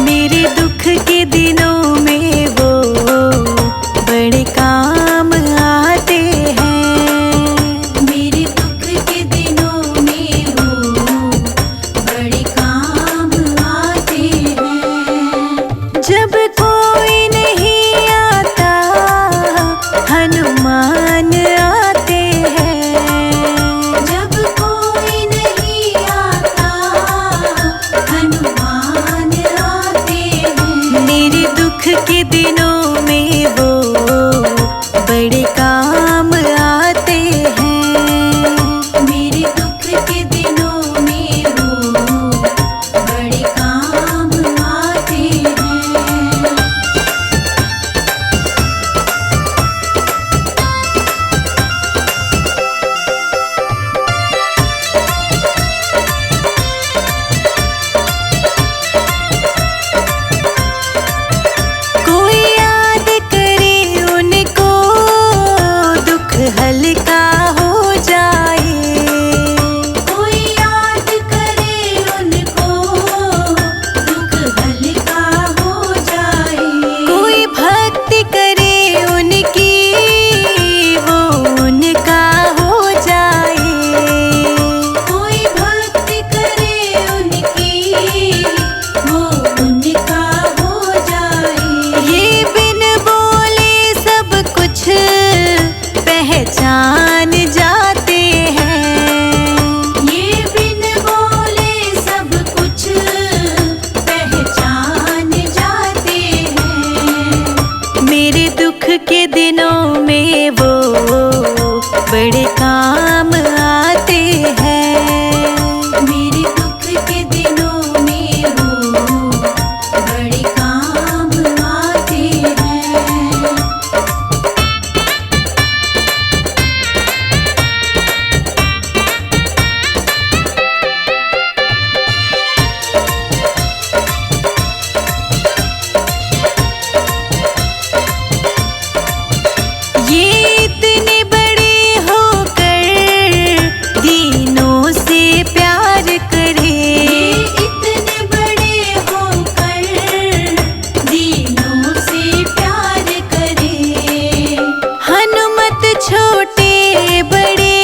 मेरे दुख के दिनों में वो बड़े काम आते हैं। मेरे दुख के दिनों में वो बड़े काम आते हैं। जब कोई नहीं आता हनुमान आते हैं। जब कोई नहीं आता हनुमान आते हैं। मेरे दुख के दिनों में वो बड़े काम आते हैं। मेरे दुख के दिनों में वो बड़े काम आते हैं। कोई याद करे उनको दुख हल्का हो जाए। कोई याद करे उनको दुख हल्का हो जाए। कोई भक्ति करे उनकी वो उनका हो जाए। कोई भक्ति करे उनकी वो उनका हो जाए। ये बिन बोले सब कुछ पहचान जाते हैं। ये बिन बोले सब कुछ पहचान जाते हैं। मेरे दुख के दिनों में वो बड़े काम आते हैं। मेरे दुख के दिनों में वो बड़े काम आते हैं। ये इतने बड़े होकर दीनों से प्यार करे। ये इतने बड़े होकर दीनों से प्यार करे। हनुमत छोटे बड़े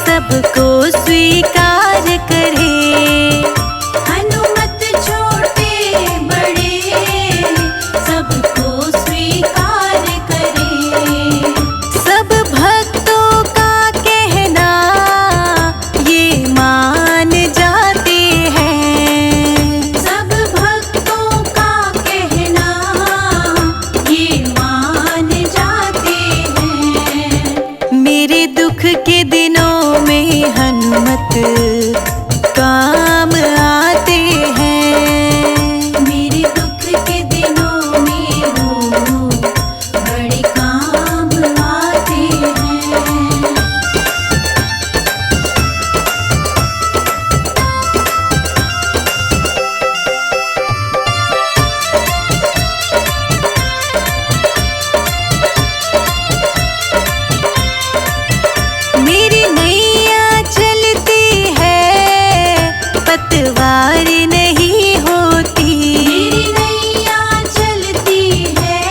सबको स्वीकार करे। हनुमत छोटे बड़े सबको स्वीकार करे। सब भक्तों का कहना ये मान जाते हैं। सब भक्तों का कहना ये मान जाते हैं। मेरे दुख के दिनों में हनुमत काम आते हैं। मेरे दुख के दिनों में वो बड़े काम आते हैं। मेरी नैया चलती है पतवार नहीं होती। मेरी नैया चलती है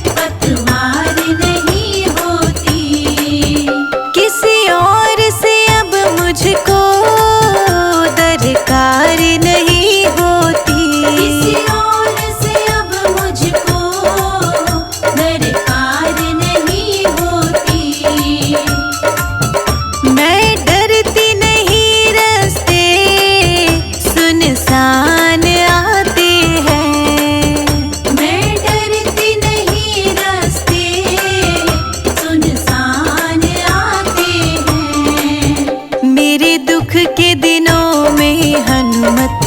पतवार नहीं होती। किसी और से अब मुझको दरकार नहीं होती। किसी और से अब मुझको दरकार नहीं होती। मैं डरती नहीं रास्ते सुनसान आते हैं। मैं डरती नहीं रास्ते सुनसान आते हैं। मेरे दुख के दिनों में हनुमत